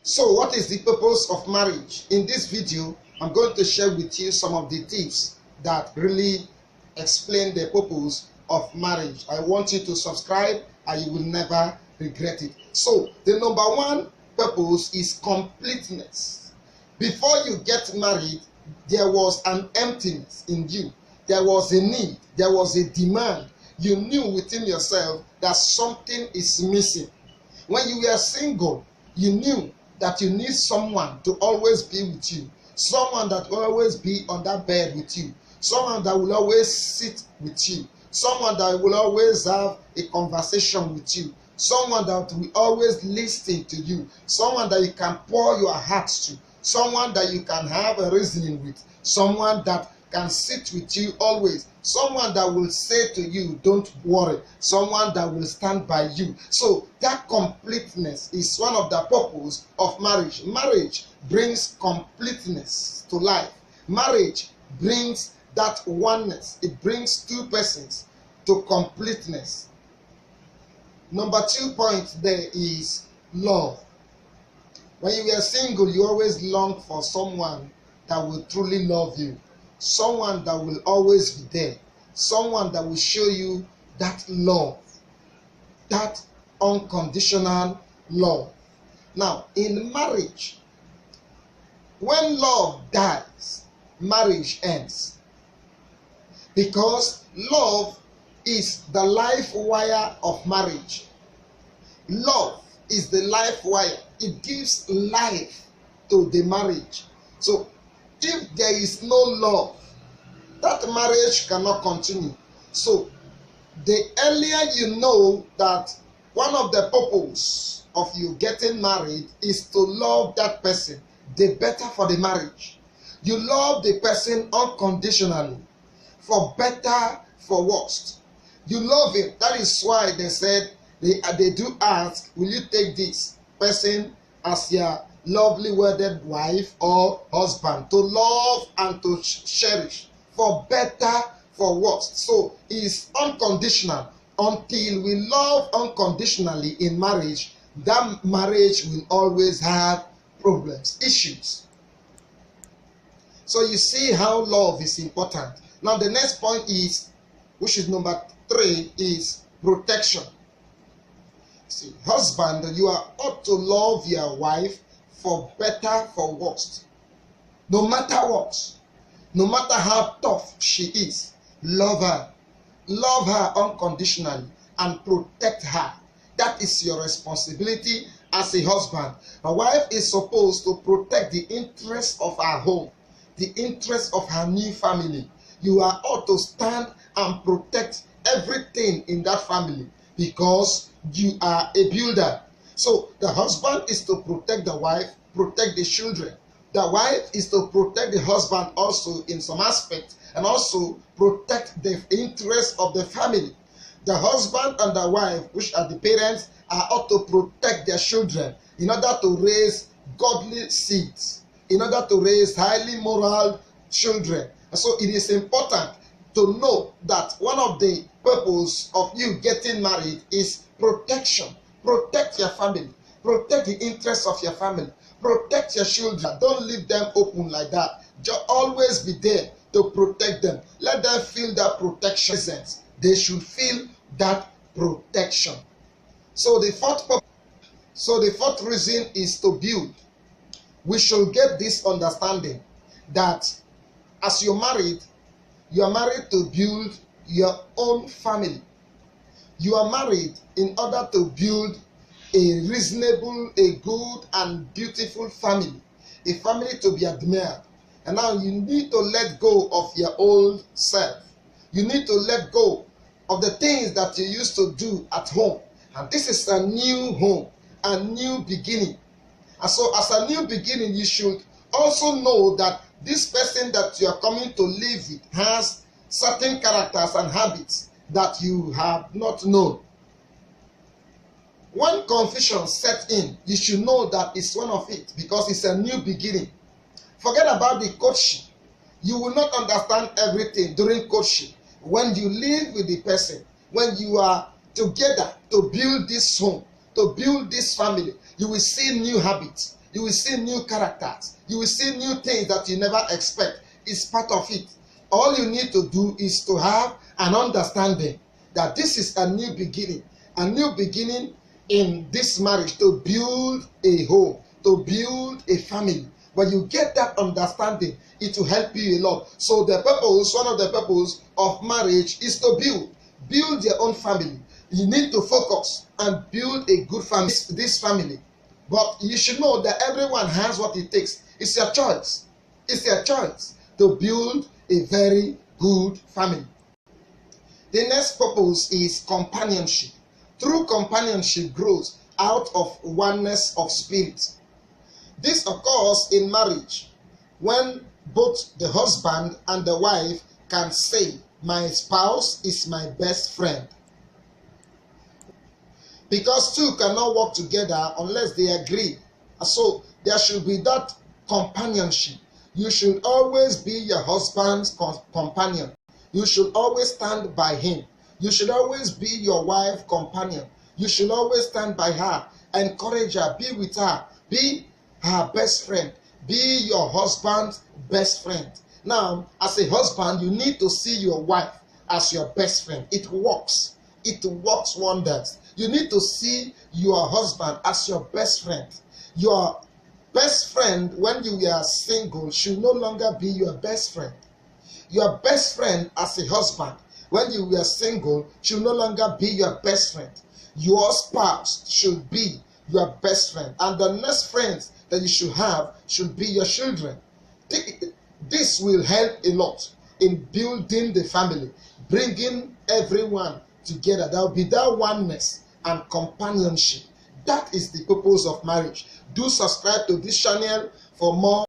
So what is the purpose of marriage? In this video, I'm going to share with you some of the tips that really explain the purpose of marriage. I want you to subscribe and you will never regret it. So the number one purpose is completeness. Before you get married, there was an emptiness in you. There was a need. There was a demand. You knew within yourself that something is missing. When you were single, you knew that you need someone to always be with you, someone that will always be on that bed with you, someone that will always sit with you, someone that will always have a conversation with you, someone that will always listen to you, someone that you can pour your heart to, someone that you can have a reasoning with, someone that can sit with you always, someone that will say to you, don't worry, someone that will stand by you. So that completeness is one of the purposes of marriage. Marriage brings completeness to life. Marriage brings that oneness. It brings two persons to completeness. Number 2 point there is love. When you were single, you always longed for someone that will truly love you. Someone that will always be there. Someone that will show you that love. That unconditional love. Now, in marriage, when love dies, marriage ends. Because love is the life wire of marriage. Love is the life wire. It gives life to the marriage. So, if there is no love, that marriage cannot continue. So, the earlier you know that one of the purposes of you getting married is to love that person, the better for the marriage. You love the person unconditionally, for better, for worse. You love him. That is why they said, they do ask, will you take this person as your lovely wedded wife or husband, to love and to cherish, for better, for worse. So it's unconditional. Until we love unconditionally in marriage, that marriage will always have problems, issues. So you see how love is important. Now the next point is, which is number 3, is protection. See, husband, you are ought to love your wife for better, for worse. No matter what, no matter how tough she is, love her. Love her unconditionally and protect her. That is your responsibility as a husband. A wife is supposed to protect the interests of her home, the interests of her new family. You are ought to stand and protect everything in that family because you are a builder. So the husband is to protect the wife, protect the children. The wife is to protect the husband also in some aspect, and also protect the interests of the family. The husband and the wife, which are the parents, are ought to protect their children in order to raise godly seeds, in order to raise highly moral children. And so it is important to know that one of the purposes of you getting married is protection. Protect your family. Protect the interests of your family. Protect your children. Don't leave them open like that. Just always be there to protect them. Let them feel that protection. They should feel that protection. So the fourth reason is to build. We should get this understanding that as you're married, you are married to build your own family. You are married in order to build a reasonable, a good and beautiful family. A family to be admired. And now you need to let go of your old self. You need to let go of the things that you used to do at home. And this is a new home, a new beginning. And so as a new beginning, you should also know that this person that you are coming to live with has certain characters and habits that you have not known. When confusion set in, you should know that it's one of it because it's a new beginning. Forget about the courtship. You will not understand everything during courtship. When you live with the person, when you are together to build this home, to build this family, you will see new habits. You will see new characters. You will see new things that you never expect. It's part of it. All you need to do is to have an understanding that this is a new beginning in this marriage, to build a home, to build a family. When you get that understanding, it will help you a lot. So one of the purpose of marriage is to build your own family. You need to focus and build a good family, this family. But you should know that everyone has what it takes. It's your choice. It's your choice to build a very good family. The next purpose is companionship. True companionship grows out of oneness of spirit. This occurs in marriage when both the husband and the wife can say, "My spouse is my best friend." Because two cannot work together unless they agree. So there should be that companionship. You should always be your husband's companion. You should always stand by him. You should always be your wife's companion. You should always stand by her, encourage her, be with her, be her best friend, be your husband's best friend. Now, as a husband, you need to see your wife as your best friend. It works. It works wonders. You need to see your husband as your best friend. Your best friend, when you are single, should no longer be your best friend. Your best friend as a husband, when you were single, should no longer be your best friend. Your spouse should be your best friend. And the next friends that you should have should be your children. This will help a lot in building the family, bringing everyone together. There will be that oneness and companionship. That is the purpose of marriage. Do subscribe to this channel for more